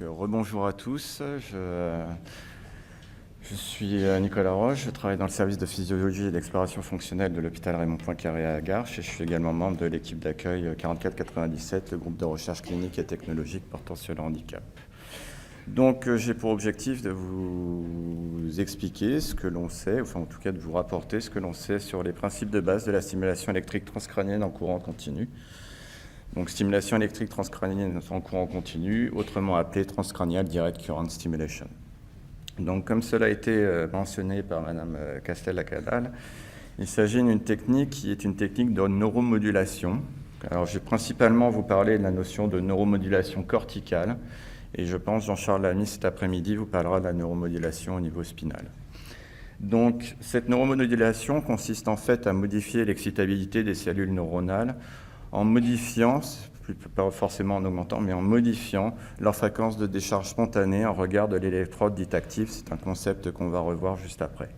Rebonjour à tous, je suis Nicolas Roche, je travaille dans le service de physiologie et d'exploration fonctionnelle de l'hôpital Raymond Poincaré à Garches et je suis également membre de l'équipe d'accueil 4497, le groupe de recherche clinique et technologique portant sur le handicap. Donc j'ai pour objectif de vous expliquer ce que l'on sait, enfin en tout cas de vous rapporter ce que l'on sait sur les principes de base de la stimulation électrique transcrânienne en courant continu. Donc stimulation électrique transcrânienne en courant continu, autrement appelée transcranial direct current stimulation. Donc comme cela a été mentionné par Madame Castel-Lacadal, il s'agit d'une technique qui est une technique de neuromodulation. Alors je vais principalement vous parler de la notion de neuromodulation corticale, et je pense Jean-Charles Lamy cet après-midi vous parlera de la neuromodulation au niveau spinal. Donc cette neuromodulation consiste en fait à modifier l'excitabilité des cellules neuronales en modifiant, pas forcément en augmentant, mais en modifiant leur fréquence de décharge spontanée en regard de l'électrode dite active. C'est un concept qu'on va revoir juste après.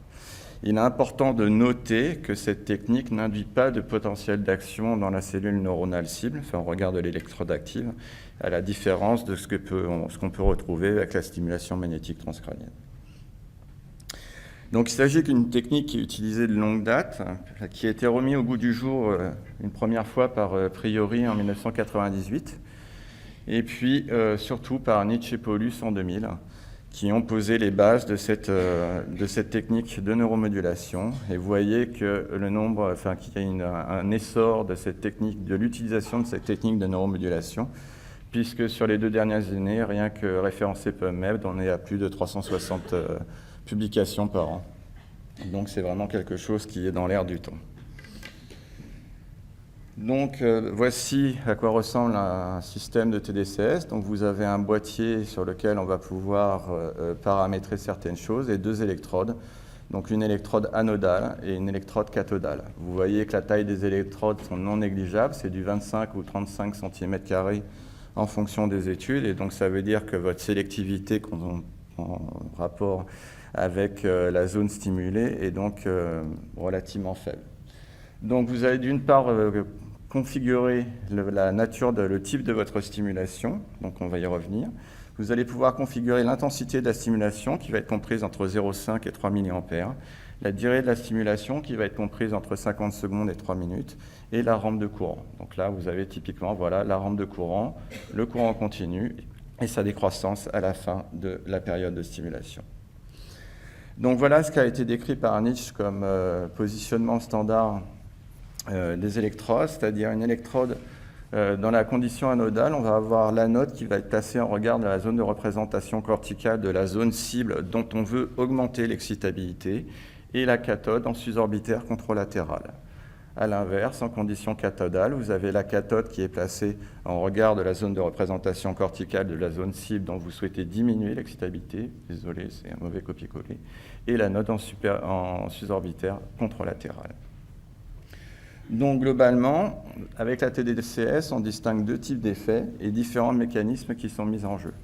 Il est important de noter que cette technique n'induit pas de potentiel d'action dans la cellule neuronale cible, enfin en regard de l'électrode active, à la différence de ce qu'on peut retrouver avec la stimulation magnétique transcrânienne. Donc il s'agit d'une technique qui est utilisée de longue date, qui a été remise au goût du jour une première fois par Priori en 1998, et puis surtout par Nitsch et Paulus en 2000, qui ont posé les bases de cette technique de neuromodulation. Et vous voyez que qu'il y a un essor de cette technique, de l'utilisation de cette technique de neuromodulation, puisque sur les 2 dernières années, rien que référencé PubMed, on est à plus de 360 publications par an. Donc c'est vraiment quelque chose qui est dans l'air du temps. Donc voici à quoi ressemble un système de TDCS. Donc vous avez un boîtier sur lequel on va pouvoir paramétrer certaines choses et 2 électrodes. Donc une électrode anodale et une électrode cathodale. Vous voyez que la taille des électrodes sont non négligeables, c'est du 25 ou 35 cm² en fonction des études. Et donc ça veut dire que votre sélectivité en rapport avec la zone stimulée est donc relativement faible. Donc vous allez d'une part configurer la nature, le type de votre stimulation, donc on va y revenir. Vous allez pouvoir configurer l'intensité de la stimulation qui va être comprise entre 0,5 et 3 mA, la durée de la stimulation qui va être comprise entre 50 secondes et 3 minutes, et la rampe de courant. Donc là, vous avez typiquement la rampe de courant, le courant continu et sa décroissance à la fin de la période de stimulation. Donc voilà ce qui a été décrit par Nitsch comme positionnement standard des électrodes, c'est-à-dire une électrode dans la condition anodale, on va avoir l'anode qui va être placée en regard de la zone de représentation corticale de la zone cible dont on veut augmenter l'excitabilité, et la cathode en susorbitaire contralatéral. A l'inverse, en condition cathodale, vous avez la cathode qui est placée en regard de la zone de représentation corticale de la zone cible dont vous souhaitez diminuer l'excitabilité, désolé, c'est un mauvais copier-coller, et l'anode en susorbitaire contralatéral. Donc globalement, avec la TDCS, on distingue 2 types d'effets et différents mécanismes qui sont mis en jeu.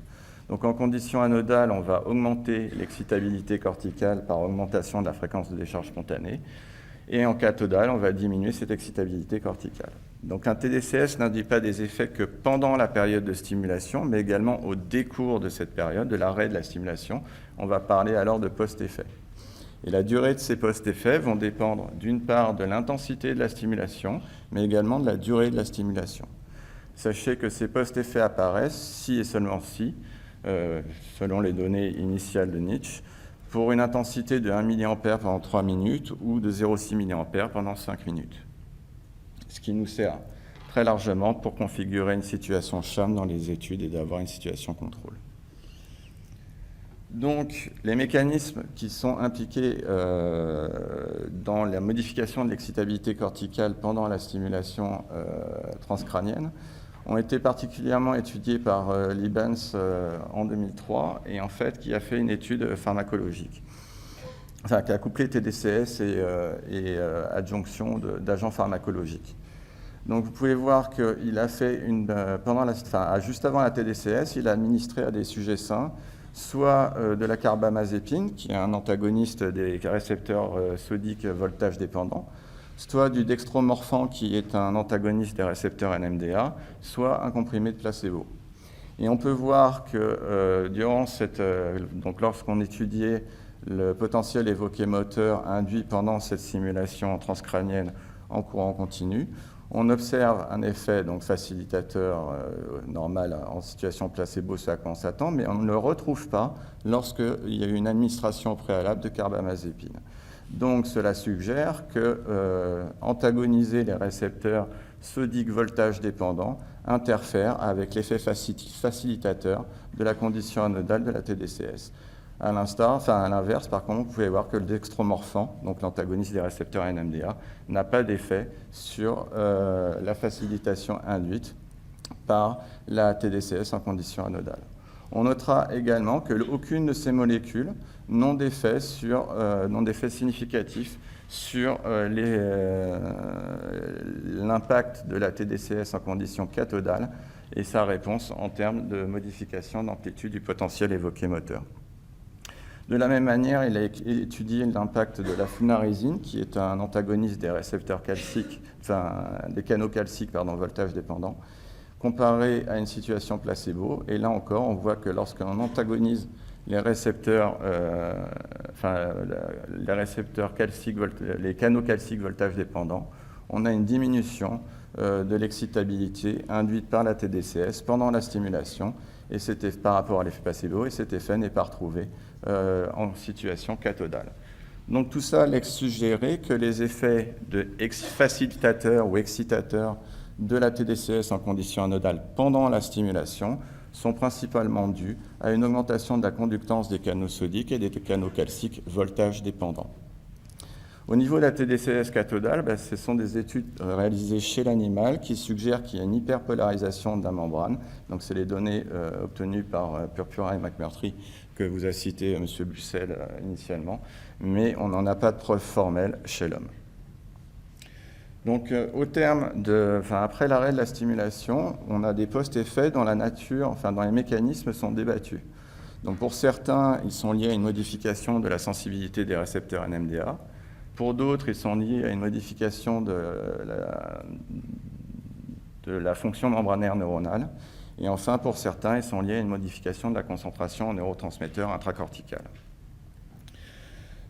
Donc en condition anodale, on va augmenter l'excitabilité corticale par augmentation de la fréquence de décharge spontanée. Et en cathodale, on va diminuer cette excitabilité corticale. Donc un TDCS n'induit pas des effets que pendant la période de stimulation, mais également au décours de cette période, de l'arrêt de la stimulation. On va parler alors de post-effet. Et la durée de ces post-effets vont dépendre d'une part de l'intensité de la stimulation, mais également de la durée de la stimulation. Sachez que ces post-effets apparaissent si et seulement si, selon les données initiales de Nitsch, pour une intensité de 1 mA pendant 3 minutes ou de 0,6 mA pendant 5 minutes. Ce qui nous sert très largement pour configurer une situation sham dans les études et d'avoir une situation contrôle. Donc, les mécanismes qui sont impliqués dans la modification de l'excitabilité corticale pendant la stimulation transcrânienne ont été particulièrement étudiés par Liebens en 2003 et en fait qui a fait une étude pharmacologique, enfin qui a couplé TDCS et adjonction d'agents pharmacologiques. Donc vous pouvez voir qu'il a fait juste avant la TDCS, il a administré à des sujets sains soit de la carbamazépine, qui est un antagoniste des récepteurs sodiques voltage dépendants, soit du dextromorphan, qui est un antagoniste des récepteurs NMDA, soit un comprimé de placebo. Et on peut voir que donc lorsqu'on étudiait le potentiel évoqué moteur induit pendant cette simulation transcrânienne en courant continu, on observe un effet donc facilitateur normal en situation placebo, ce à quoi on s'attend, mais on ne le retrouve pas lorsqu'il y a eu une administration préalable de carbamazépine. Donc cela suggère que antagoniser les récepteurs sodiques voltage dépendants interfère avec l'effet facilitateur de la condition anodale de la TDCS. À l'inverse, par contre, vous pouvez voir que le dextromorphan, donc l'antagoniste des récepteurs NMDA, n'a pas d'effet sur la facilitation induite par la TDCS en condition anodale. On notera également qu'aucune de ces molécules n'ont d'effet significatif sur l'impact de la TDCS en condition cathodale et sa réponse en termes de modification d'amplitude du potentiel évoqué moteur. De la même manière, il a étudié l'impact de la flunarizine, qui est un antagoniste des récepteurs calciques, des canaux calciques, voltage dépendant, comparé à une situation placebo. Et là encore, on voit que lorsqu'on antagonise les récepteurs calciques, les canaux calciques voltage dépendants, on a une diminution de l'excitabilité induite par la TDCS pendant la stimulation, et par rapport à l'effet placebo, et cet effet n'est pas retrouvé en situation cathodale. Donc tout ça laisse suggérer que les effets facilitateurs ou excitateurs de la TDCS en condition anodale pendant la stimulation sont principalement dus à une augmentation de la conductance des canaux sodiques et des canaux calciques voltage dépendants. Au niveau de la TDCS cathodale, ce sont des études réalisées chez l'animal qui suggèrent qu'il y a une hyperpolarisation de la membrane. Donc, c'est les données obtenues par Purpura et McMurtry que vous a cité M. Bussel initialement, mais on n'en a pas de preuve formelle chez l'homme. Donc, après l'arrêt de la stimulation, on a des post-effets dont la nature, dont les mécanismes sont débattus. Donc, pour certains, ils sont liés à une modification de la sensibilité des récepteurs NMDA. Pour d'autres, ils sont liés à une modification de la fonction membranaire neuronale. Et enfin, pour certains, ils sont liés à une modification de la concentration en neurotransmetteurs intracortical.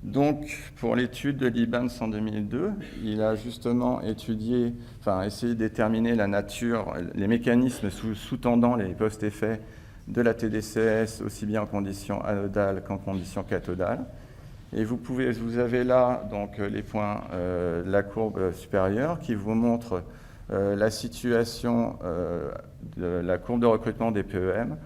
Donc, pour l'étude de Libans en 2002, il a justement essayé de déterminer la nature, les mécanismes sous-tendant les post-effets de la TDCS, aussi bien en conditions anodales qu'en conditions cathodales. Et vous avez là donc, les points de la courbe supérieure qui vous montre la situation de la courbe de recrutement des PEM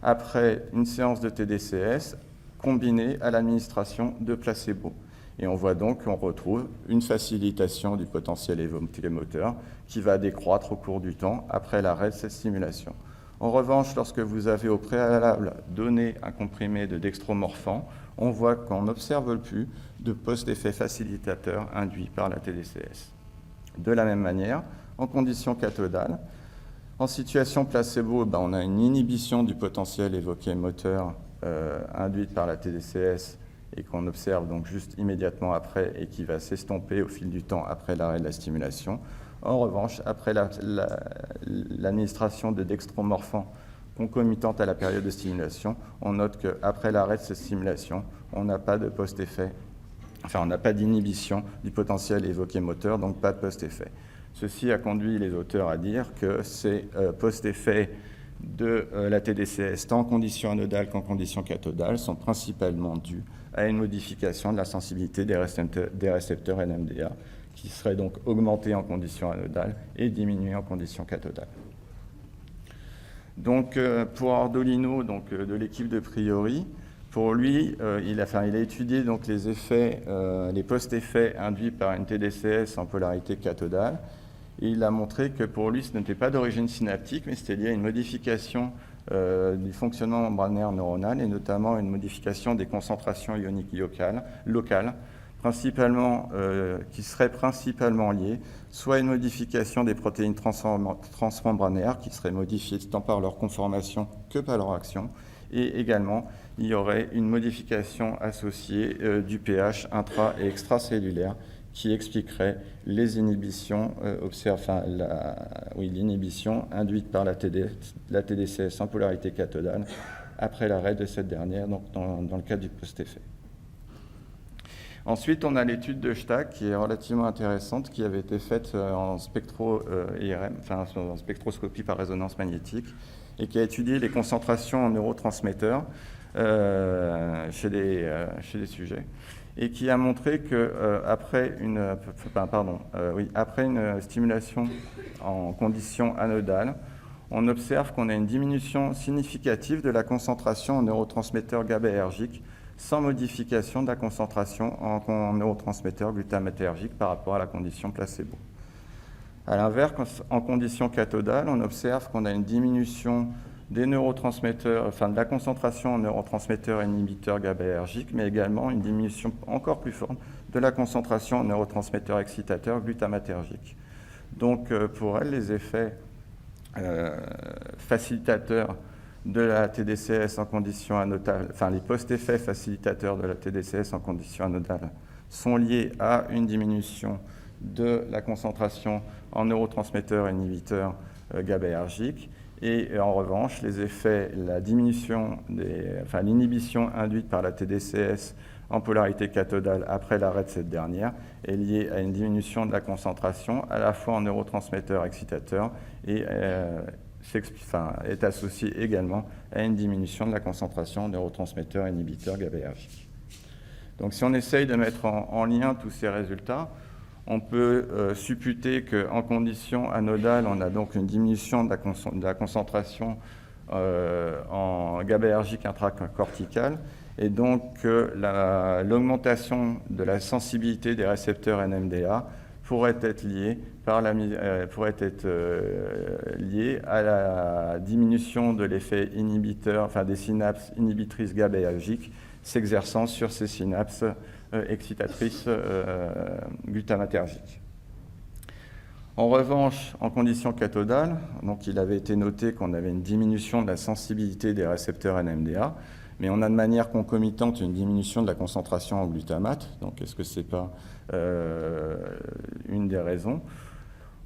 après une séance de TDCS combinée à l'administration de placebo. Et on voit donc qu'on retrouve une facilitation du potentiel évoqué moteur qui va décroître au cours du temps après l'arrêt de cette stimulation. En revanche, lorsque vous avez au préalable donné un comprimé de dextromorphan, on voit qu'on n'observe plus de post-effet facilitateur induit par la TDCS. De la même manière, en conditions cathodales, en situation placebo, on a une inhibition du potentiel évoqué moteur induite par la TDCS et qu'on observe donc juste immédiatement après et qui va s'estomper au fil du temps après l'arrêt de la stimulation. En revanche, après l'administration de dextromorphan concomitante à la période de stimulation, on note qu'après l'arrêt de cette stimulation, on n'a pas de post-effet, on n'a pas d'inhibition du potentiel évoqué moteur, donc pas de post-effet. Ceci a conduit les auteurs à dire que ces post-effets de la TDCS, tant en conditions anodales qu'en conditions cathodales, sont principalement dus à une modification de la sensibilité des récepteurs NMDA, qui serait donc augmentée en conditions anodales et diminuée en conditions cathodales. Donc, pour Ardolino, de l'équipe de Priori, pour lui, il a étudié donc, les post-effets induits par une TDCS en polarité cathodale, et il a montré que pour lui, ce n'était pas d'origine synaptique, mais c'était lié à une modification du fonctionnement membranaire neuronal, et notamment une modification des concentrations ioniques locales, qui serait principalement liée soit à une modification des protéines transmembranaires, qui seraient modifiées tant par leur conformation que par leur action, et également il y aurait une modification associée du pH intra- et extracellulaire qui expliquerait les inhibitions, l'inhibition induite par la TDCS en polarité cathodale après l'arrêt de cette dernière, donc dans le cadre du post-effet. Ensuite, on a l'étude de Stag qui est relativement intéressante, qui avait été faite en en spectroscopie par résonance magnétique, et qui a étudié les concentrations en neurotransmetteurs chez des sujets, et qui a montré que après une stimulation en conditions anodales, on observe qu'on a une diminution significative de la concentration en neurotransmetteurs GABAergiques sans modification de la concentration en neurotransmetteurs glutamatergiques par rapport à la condition placebo. A l'inverse, en condition cathodale, on observe qu'on a une diminution des neurotransmetteurs, de la concentration en neurotransmetteurs inhibiteurs GABAergiques, mais également une diminution encore plus forte de la concentration en neurotransmetteurs excitateurs glutamatergiques. Donc, pour elle, les effets facilitateurs de la TDCS en conditions anodales, les post-effets facilitateurs de la TDCS en conditions anodales sont liés à une diminution de la concentration en neurotransmetteurs inhibiteurs GABAergiques, et en revanche, les effets, l'inhibition induite par la TDCS en polarité cathodale après l'arrêt de cette dernière est liée à une diminution de la concentration à la fois en neurotransmetteurs excitateurs et est associé également à une diminution de la concentration en neurotransmetteurs inhibiteurs GABAergiques. Donc si on essaye de mettre en lien tous ces résultats, on peut supputer qu'en conditions anodales, on a donc une diminution de la concentration en GABAergique intracorticale, et donc l'augmentation de la sensibilité des récepteurs NMDA pourrait être liée à la diminution de l'effet inhibiteur, des synapses inhibitrices GABAergiques s'exerçant sur ces synapses excitatrices glutamatergiques. En revanche, en conditions cathodales, donc il avait été noté qu'on avait une diminution de la sensibilité des récepteurs NMDA, mais on a de manière concomitante une diminution de la concentration en glutamate. Donc est-ce que ce n'est pas une des raisons?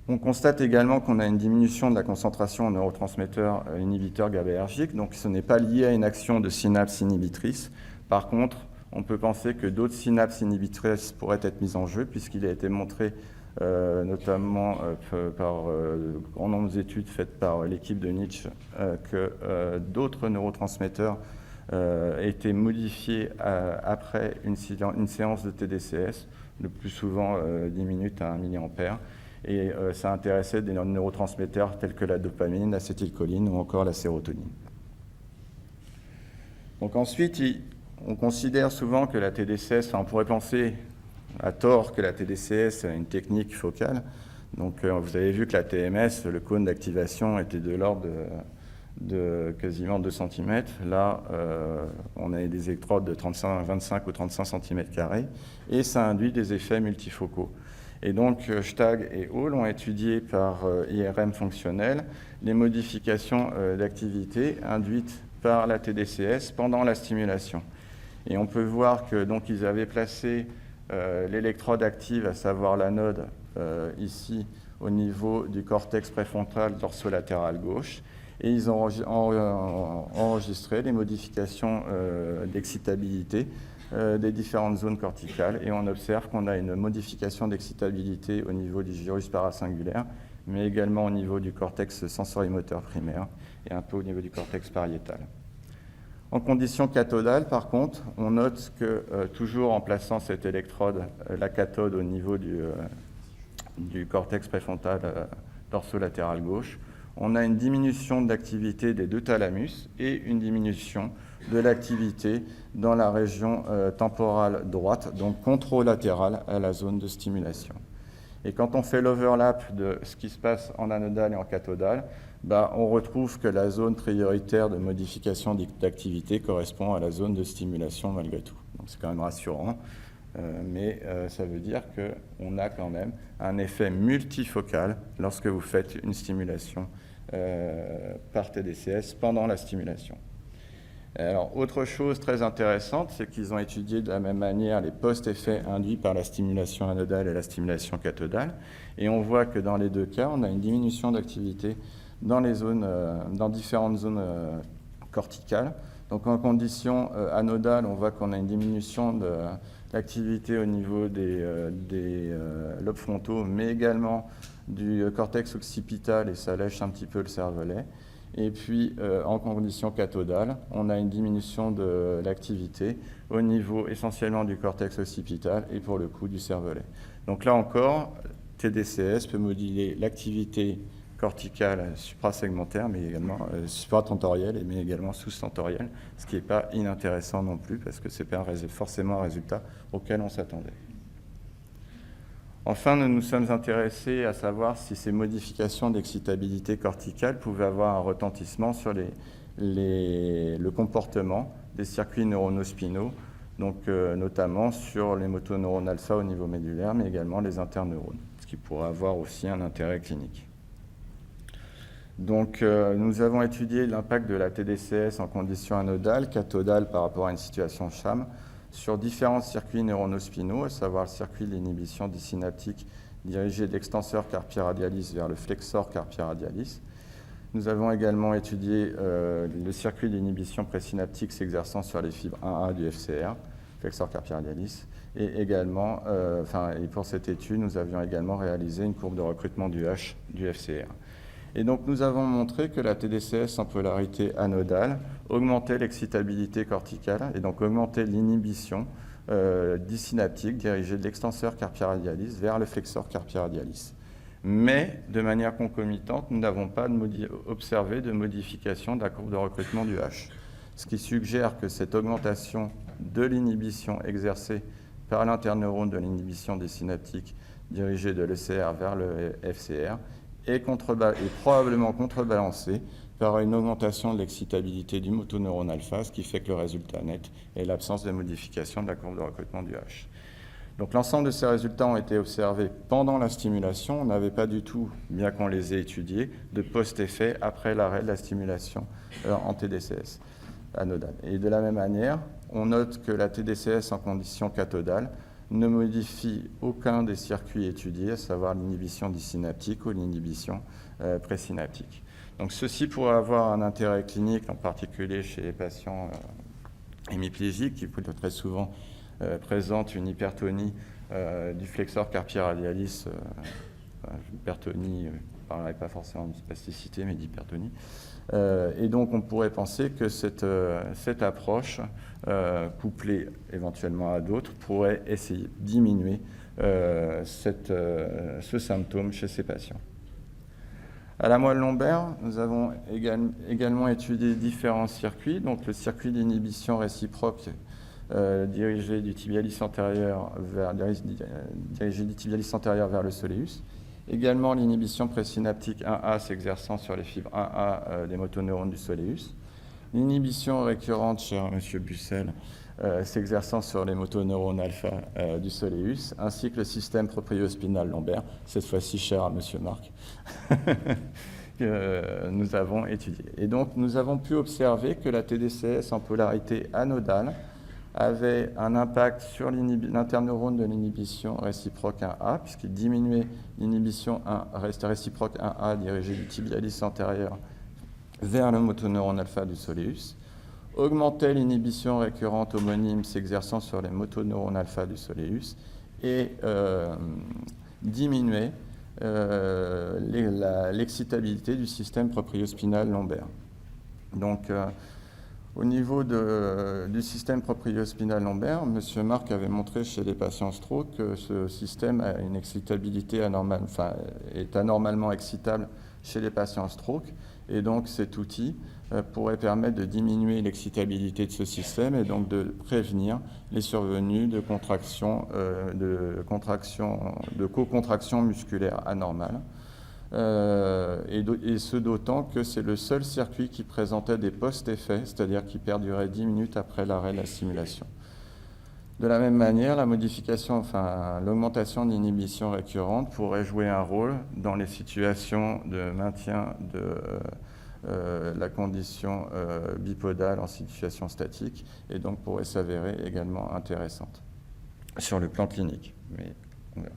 On constate également qu'on a une diminution de la concentration en neurotransmetteurs inhibiteurs GABAergiques, donc ce n'est pas lié à une action de synapse inhibitrice. Par contre, on peut penser que d'autres synapses inhibitrices pourraient être mises en jeu, puisqu'il a été montré notamment par grand nombre d'études faites par l'équipe de Nietzsche que d'autres neurotransmetteurs étaient modifiés après une séance de TDCS, le plus souvent 10 minutes à 1 mA, et ça intéressait des neurotransmetteurs tels que la dopamine, l'acétylcholine ou encore la sérotonine. Donc ensuite, on considère souvent que la TDCS, on pourrait penser à tort que la TDCS est une technique focale. Donc vous avez vu que la TMS, le cône d'activation était de l'ordre de quasiment 2 cm. Là, on a des électrodes de 25 ou 35 cm², et ça induit des effets multifocaux. Et donc, Stag et Hall ont étudié par IRM fonctionnel les modifications d'activité induites par la TDCS pendant la stimulation. Et on peut voir que donc ils avaient placé l'électrode active, à savoir l'anode, ici au niveau du cortex préfrontal dorsolatéral gauche, et ils ont enregistré les modifications d'excitabilité des différentes zones corticales, et on observe qu'on a une modification d'excitabilité au niveau du gyrus parasingulaire, mais également au niveau du cortex sensorimoteur primaire et un peu au niveau du cortex pariétal. En conditions cathodales, par contre, on note que, toujours en plaçant cette électrode, la cathode au niveau du cortex préfrontal dorsolatéral gauche, on a une diminution d'activité des deux thalamus et une diminution de l'activité dans la région temporale droite, donc contralatérale à la zone de stimulation. Et quand on fait l'overlap de ce qui se passe en anodal et en cathodal, on retrouve que la zone prioritaire de modification d'activité correspond à la zone de stimulation malgré tout. Donc c'est quand même rassurant, mais ça veut dire qu'on a quand même un effet multifocal lorsque vous faites une stimulation par TDCS pendant la stimulation. Alors, autre chose très intéressante, c'est qu'ils ont étudié de la même manière les post-effets induits par la stimulation anodale et la stimulation cathodale. Et on voit que dans les deux cas, on a une diminution d'activité dans différentes zones corticales. Donc en condition anodale, on voit qu'on a une diminution de l'activité au niveau des lobes frontaux, mais également du cortex occipital, et ça lèche un petit peu le cervelet. Et puis, en condition cathodale, on a une diminution de l'activité au niveau essentiellement du cortex occipital et pour le coup du cervelet. Donc là encore, TDCS peut moduler l'activité corticale suprasegmentaire, mais également supratentorielle, mais également sous-tentorielle, ce qui n'est pas inintéressant non plus, parce que ce n'est pas forcément un résultat auquel on s'attendait. Enfin, nous nous sommes intéressés à savoir si ces modifications d'excitabilité corticale pouvaient avoir un retentissement sur le comportement des circuits neuronospinaux, donc notamment sur les motoneurones alpha au niveau médulaire, mais également les interneurones, ce qui pourrait avoir aussi un intérêt clinique. Donc, nous avons étudié l'impact de la TDCS en conditions anodales, cathodales par rapport à une situation sham, sur différents circuits neuronospinaux, à savoir le circuit de l'inhibition disynaptique dirigé de l'extenseur carpi radialis vers le flexor carpi radialis. Nous avons également étudié le circuit d'inhibition présynaptique s'exerçant sur les fibres 1A du FCR, flexor carpi radialis, et également, et pour cette étude, nous avions également réalisé une courbe de recrutement du H du FCR. Et donc nous avons montré que la TDCS en polarité anodale augmentait l'excitabilité corticale et donc augmentait l'inhibition disynaptique dirigée de l'extenseur carpi radialis vers le flexor carpi radialis. Mais de manière concomitante, nous n'avons pas observé de modification de la courbe de recrutement du H, ce qui suggère que cette augmentation de l'inhibition exercée par l'interneurone de l'inhibition des synaptiques dirigée de l'ECR vers le FCR est probablement contrebalancée par une augmentation de l'excitabilité du motoneurone alpha, ce qui fait que le résultat net est l'absence de modification de la courbe de recrutement du H. Donc l'ensemble de ces résultats ont été observés pendant la stimulation. On n'avait pas du tout, bien qu'on les ait étudiés, de post-effet après l'arrêt de la stimulation en TDCS anodale. Et de la même manière, on note que la TDCS en condition cathodale ne modifie aucun des circuits étudiés, à savoir l'inhibition disynaptique ou l'inhibition présynaptique. Donc ceci pourrait avoir un intérêt clinique, en particulier chez les patients hémiplégiques, qui très souvent présentent une hypertonie du flexor carpi radialis, hypertonie, je ne parlerai pas forcément de spasticité, mais d'hypertonie. Et donc on pourrait penser que cette approche, couplée éventuellement à d'autres, pourrait essayer de diminuer ce symptôme chez ces patients. À la moelle lombaire, nous avons également étudié différents circuits, donc le circuit d'inhibition réciproque dirigé du tibialis antérieur vers le soleus. Également l'inhibition présynaptique 1A s'exerçant sur les fibres 1A des motoneurones du soleus. L'inhibition récurrente chez M. Bussel s'exerçant sur les motoneurones alpha du soleus, ainsi que le système propriospinal lombaire, cette fois-ci cher à M. Marc, que nous avons étudié. Et donc nous avons pu observer que la TDCS en polarité anodale avait un impact sur l'interneurone de l'inhibition réciproque 1A, puisqu'il diminuait l'inhibition réciproque 1A dirigée du tibialis antérieur vers le motoneurone alpha du soleus, augmentait l'inhibition récurrente homonyme s'exerçant sur les motoneurones alpha du soleus et diminuait l'excitabilité du système propriospinal lombaire. Donc, au niveau du système propriospinal lombaire, M. Marc avait montré chez les patients stroke que ce système a une excitabilité est anormalement excitable chez les patients stroke, et donc cet outil pourrait permettre de diminuer l'excitabilité de ce système et donc de prévenir les survenues de co-contraction musculaire anormale. Et ce d'autant que c'est le seul circuit qui présentait des post-effets, c'est-à-dire qui perdurait 10 minutes après l'arrêt de la stimulation. De la même manière, l'augmentation de l'inhibition récurrente pourrait jouer un rôle dans les situations de maintien la condition bipodale en situation statique et donc pourrait s'avérer également intéressante sur le plan clinique. Mais on verra.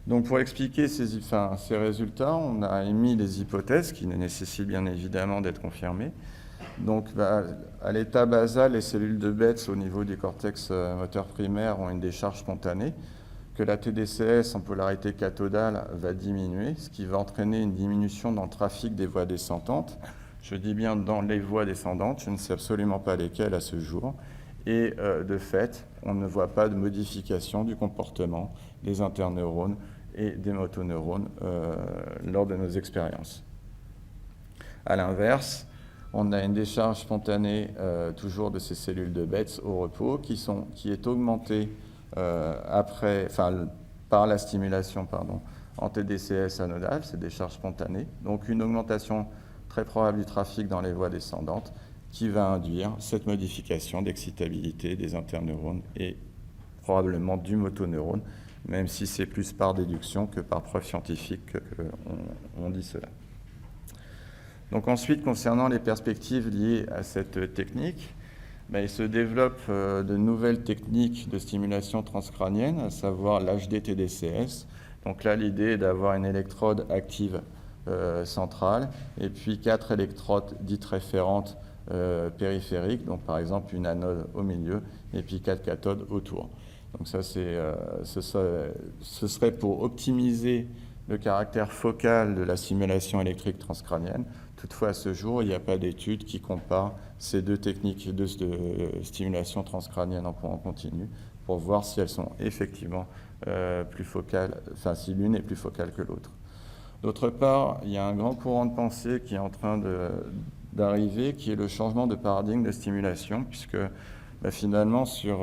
Donc pour expliquer ces résultats, on a émis des hypothèses qui nécessitent bien évidemment d'être confirmées. Donc à l'état basal, les cellules de Betz au niveau du cortex moteur primaire ont une décharge spontanée, que la TDCS en polarité cathodale va diminuer, ce qui va entraîner une diminution dans le trafic des voies descendantes. Je dis bien dans les voies descendantes, je ne sais absolument pas lesquelles à ce jour. Et de fait, on ne voit pas de modification du comportement des interneurones et des motoneurones lors de nos expériences. À l'inverse, on a une décharge spontanée toujours de ces cellules de Betz au repos qui est augmentée par la stimulation en TDCS anodale, c'est des charges spontanées. Donc une augmentation très probable du trafic dans les voies descendantes qui va induire cette modification d'excitabilité des interneurones et probablement du motoneurone, même si c'est plus par déduction que par preuve scientifique qu'on dit cela. Donc ensuite, concernant les perspectives liées à cette technique, il se développe de nouvelles techniques de stimulation transcrânienne, à savoir l'HD-TDCS. Donc là, l'idée est d'avoir une électrode active centrale et puis 4 électrodes dites référentes périphériques, donc par exemple une anode au milieu et puis 4 cathodes autour. Donc ça, ce serait pour optimiser le caractère focal de la stimulation électrique transcrânienne. Toutefois, à ce jour, il n'y a pas d'études qui comparent ces deux techniques de stimulation transcrânienne en courant continu pour voir si elles sont effectivement plus focales, si l'une est plus focale que l'autre. D'autre part, il y a un grand courant de pensée qui est en train d'arriver, qui est le changement de paradigme de stimulation, puisque finalement, sur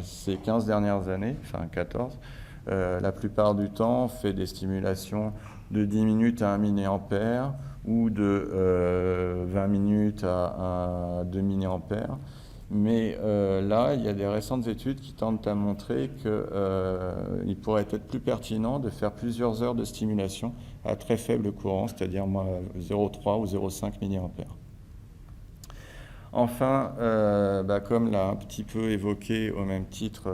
ces 15 dernières années, 14, la plupart du temps, on fait des stimulations de 10 minutes à 1 milliampère ou de 20 minutes à 2 milliampères. Mais là, il y a des récentes études qui tentent à montrer qu'il pourrait être plus pertinent de faire plusieurs heures de stimulation à très faible courant, c'est-à-dire 0,3 ou 0,5 milliampères. Enfin, comme l'a un petit peu évoqué au même titre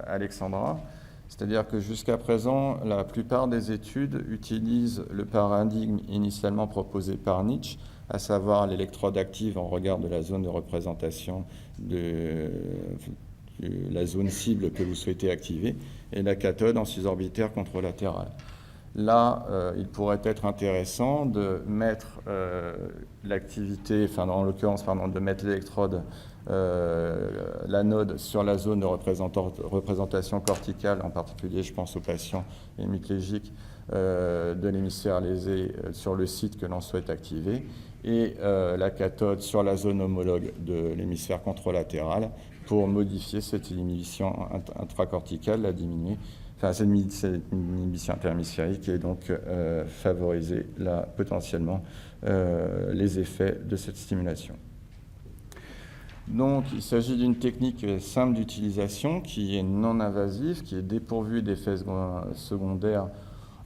Alexandra, c'est-à-dire que jusqu'à présent, la plupart des études utilisent le paradigme initialement proposé par Nietzsche, à savoir l'électrode active en regard de la zone de représentation de la zone cible que vous souhaitez activer, et la cathode en suborbitaire contralatéral. Là, il pourrait être intéressant de mettre l'activité, en l'occurrence, de mettre l'électrode, l'anode sur la zone de représentation corticale, en particulier, je pense aux patients hémiplégiques de l'hémisphère lésé sur le site que l'on souhaite activer, et la cathode sur la zone homologue de l'hémisphère contralatéral pour modifier cette inhibition intracorticale, la diminuer. C'est une inhibition interhémisphérique et donc favoriser potentiellement les effets de cette stimulation. Donc il s'agit d'une technique simple d'utilisation qui est non invasive, qui est dépourvue d'effets secondaires.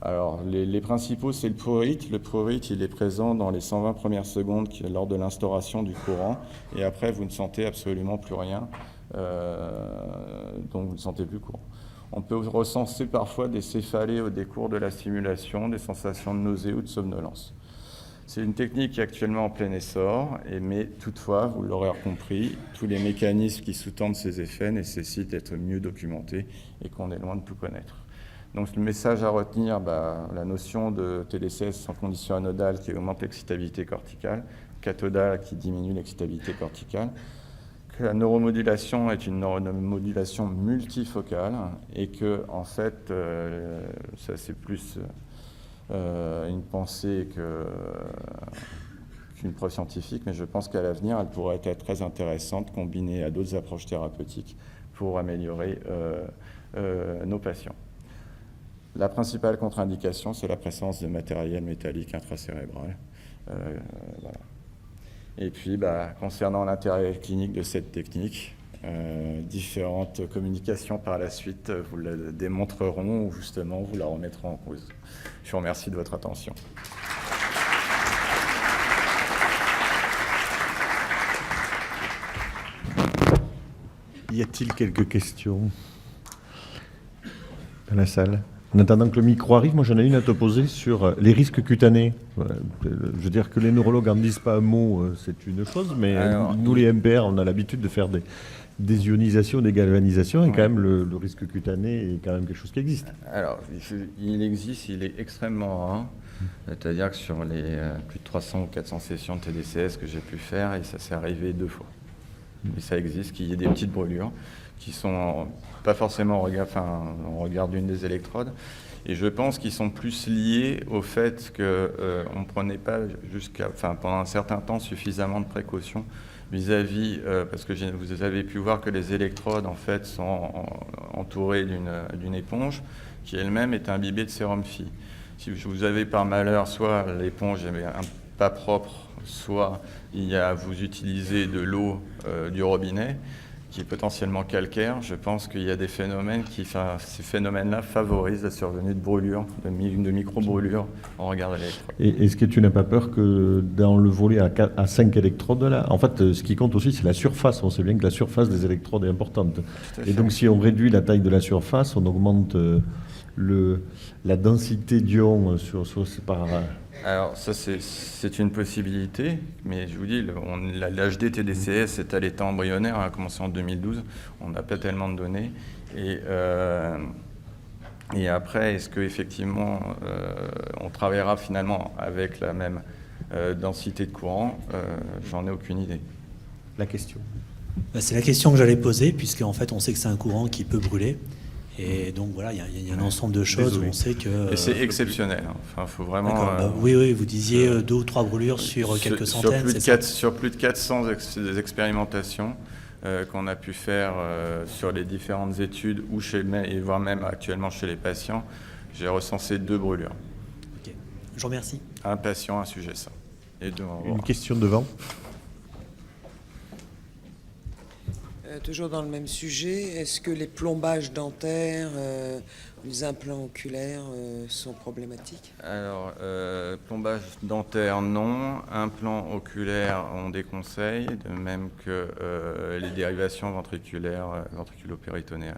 Alors les principaux, c'est le prurite. Le prurite, il est présent dans les 120 premières secondes lors de l'instauration du courant et après vous ne sentez absolument plus rien, donc vous ne sentez plus courant. On peut ressentir parfois des céphalées au décours de la stimulation, des sensations de nausée ou de somnolence. C'est une technique qui est actuellement en plein essor, mais toutefois, vous l'aurez compris, tous les mécanismes qui sous-tendent ces effets nécessitent d'être mieux documentés et qu'on est loin de tout connaître. Donc le message à retenir, la notion de TDCS sans condition anodale qui augmente l'excitabilité corticale, cathodale qui diminue l'excitabilité corticale, que la neuromodulation est une neuromodulation multifocale et que, en fait, ça c'est plus une pensée qu'une preuve scientifique, mais je pense qu'à l'avenir, elle pourrait être très intéressante, combinée à d'autres approches thérapeutiques pour améliorer nos patients. La principale contre-indication, c'est la présence de matériel métallique intracérébral. Voilà. Et puis, concernant l'intérêt clinique de cette technique, différentes communications par la suite vous le démontreront ou justement vous la remettront en cause. Je vous remercie de votre attention. Y a-t-il quelques questions dans la salle? En attendant que le micro arrive, moi j'en ai une à te poser sur les risques cutanés. Voilà. Je veux dire que les neurologues en disent pas un mot, c'est une chose, mais Alors, nous les MPR, on a l'habitude de faire des ionisations, des galvanisations, et quand même le risque cutané est quand même quelque chose qui existe. Alors, il existe, il est extrêmement rare. C'est-à-dire que sur les plus de 300 ou 400 sessions de TDCS que j'ai pu faire, et ça s'est arrivé 2 fois. Et ça existe, qu'il y ait des petites brûlures qui sont pas forcément on regarde une des électrodes. Et je pense qu'ils sont plus liés au fait qu'on ne prenait pas pendant un certain temps suffisamment de précautions vis-à-vis, parce que vous avez pu voir que les électrodes en fait sont entourées d'une éponge qui elle-même est imbibée de sérum Phi. Si vous avez par malheur soit l'éponge est pas propre, soit vous utilisez de l'eau du robinet qui est potentiellement calcaire, je pense qu'il y a des phénomènes ces phénomènes-là favorisent la survenue de brûlures, de micro-brûlures en regard de l'électrode. Et est-ce que tu n'as pas peur que dans le volet à 5 électrodes, là, en fait, ce qui compte aussi, c'est la surface. On sait bien que la surface des électrodes est importante. Et donc, si on réduit la taille de la surface, on augmente la densité d'ions par... Alors ça c'est une possibilité, mais je vous dis, l'HD TDCS est à l'état embryonnaire, a commencé en 2012, on n'a pas tellement de données. Et après, est-ce qu'effectivement on travaillera finalement avec la même densité de courant? J'en ai aucune idée. La question. C'est la question que j'allais poser, puisqu'en fait on sait que c'est un courant qui peut brûler. Et donc voilà, il y a un ensemble de choses où on sait que... Et c'est exceptionnel. Enfin, faut vraiment... Oui, vous disiez 2 ou 3 brûlures sur quelques centaines, sur plus de 400 expérimentations qu'on a pu faire sur les différentes études, et voire même actuellement chez les patients, j'ai recensé 2 brûlures. Ok. Je vous remercie. Un patient, un sujet sain. Une question devant. Toujours dans le même sujet, est-ce que les plombages dentaires, les implants oculaires sont problématiques? Alors, plombage dentaire, non. Implants oculaires, on déconseille, de même que les dérivations ventriculaires, ventriculo-péritonéales.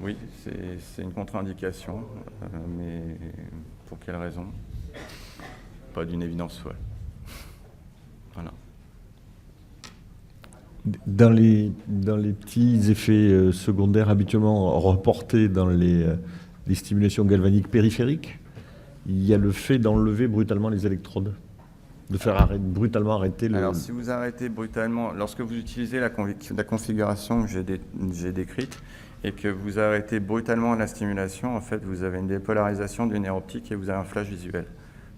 Oui, c'est une contre-indication, mais pour quelle raison? Pas d'une évidence folle. Voilà. Dans les petits effets secondaires habituellement reportés dans les stimulations galvaniques périphériques, il y a le fait d'enlever brutalement les électrodes, de faire brutalement arrêter le... Alors, si vous arrêtez brutalement, lorsque vous utilisez la configuration que j'ai décrite et que vous arrêtez brutalement la stimulation, en fait, vous avez une dépolarisation du nerf optique et vous avez un flash visuel.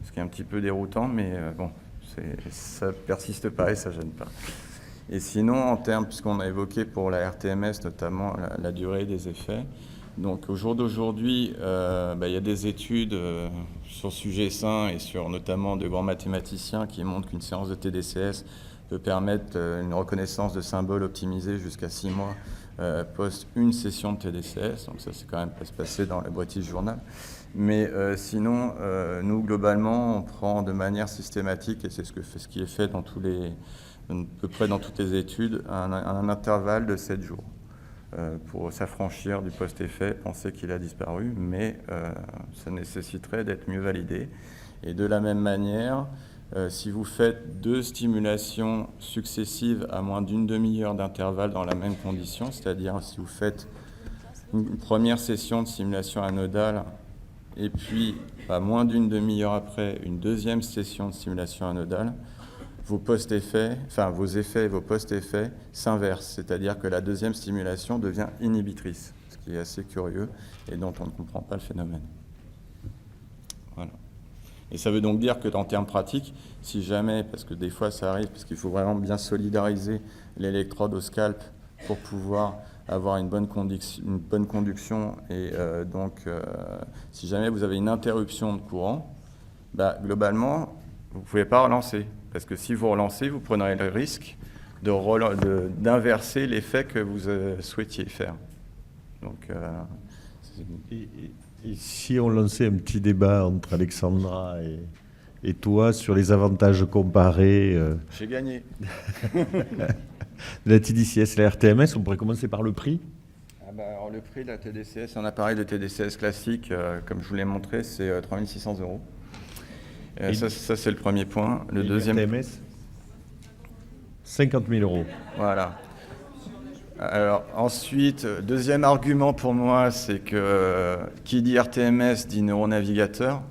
Ce qui est un petit peu déroutant, mais ça persiste pas et ça gêne pas. Et sinon, en termes, puisqu'on a évoqué pour la RTMS notamment la durée des effets, donc au jour d'aujourd'hui, il y a des études sur sujet sain et sur notamment de grands mathématiciens qui montrent qu'une séance de TDCS peut permettre une reconnaissance de symboles optimisée jusqu'à 6 mois post une session de TDCS. Donc ça, c'est quand même pas se passer dans le British Journal. Mais sinon, nous, globalement, on prend de manière systématique, et c'est ce qui est fait dans à peu près dans toutes les études, un intervalle de 7 jours pour s'affranchir du post-effet, penser qu'il a disparu, mais ça nécessiterait d'être mieux validé. Et de la même manière, si vous faites 2 stimulations successives à moins d'une demi-heure d'intervalle dans la même condition, c'est-à-dire si vous faites une première session de stimulation anodale et puis à moins d'une demi-heure après, une deuxième session de stimulation anodale, vos post-effets, vos effets et vos post-effets s'inversent, c'est-à-dire que la deuxième stimulation devient inhibitrice, ce qui est assez curieux et dont on ne comprend pas le phénomène. Voilà. Et ça veut donc dire que en termes pratiques, si jamais, parce que des fois ça arrive, parce qu'il faut vraiment bien solidariser l'électrode au scalp pour pouvoir avoir une bonne conduction et si jamais vous avez une interruption de courant, globalement, vous ne pouvez pas relancer. Parce que si vous relancez, vous prenez le risque d'inverser l'effet que vous souhaitiez faire. Donc, et si on lançait un petit débat entre Alexandra et toi sur les avantages comparés J'ai gagné. de la TDCS et la RTMS. On pourrait commencer par le prix. Alors, le prix de la TDCS, un appareil de TDCS classique, comme je vous l'ai montré, c'est 3 600 €. Ça, c'est le premier point. Le deuxième... RTMS 50 000 €. Voilà. Alors ensuite, deuxième argument pour moi, c'est que qui dit RTMS dit neuronavigateur.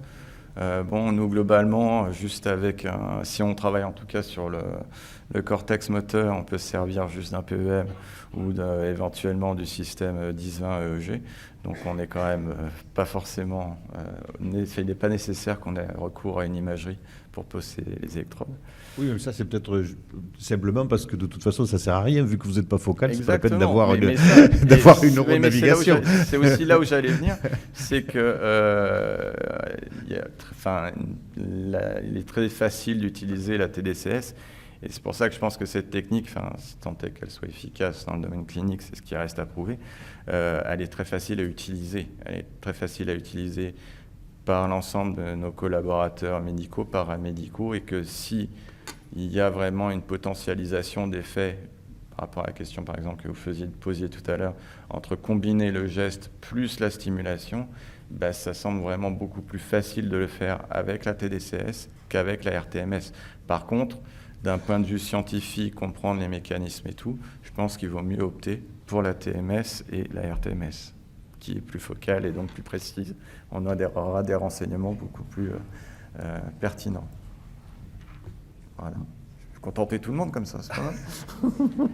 Nous globalement, juste avec, si on travaille en tout cas sur le cortex moteur, on peut se servir juste d'un PEM ou éventuellement du système 10-20 EEG. Donc on n'est quand même pas forcément, il n'est pas nécessaire qu'on ait recours à une imagerie pour poser les électrodes. Oui, mais ça c'est peut-être simplement parce que de toute façon ça sert à rien vu que vous n'êtes pas focal. C'est pas la peine Exactement. d'avoir une neuronavigation. C'est aussi là où j'allais venir, c'est que il est très facile d'utiliser la TDCS. Et c'est pour ça que je pense que cette technique, si tant est qu'elle soit efficace dans le domaine clinique, c'est ce qui reste à prouver, elle est très facile à utiliser. Elle est très facile à utiliser par l'ensemble de nos collaborateurs médicaux, paramédicaux, et que si il y a vraiment une potentialisation d'effets, par rapport à la question par exemple que vous posiez tout à l'heure, entre combiner le geste plus la stimulation, ça semble vraiment beaucoup plus facile de le faire avec la TDCS qu'avec la RTMS. Par contre, d'un point de vue scientifique, comprendre les mécanismes et tout, je pense qu'il vaut mieux opter pour la TMS et la RTMS, qui est plus focale et donc plus précise. On aura des renseignements beaucoup plus pertinents. Voilà. Je vais contenter tout le monde comme ça, c'est pas mal.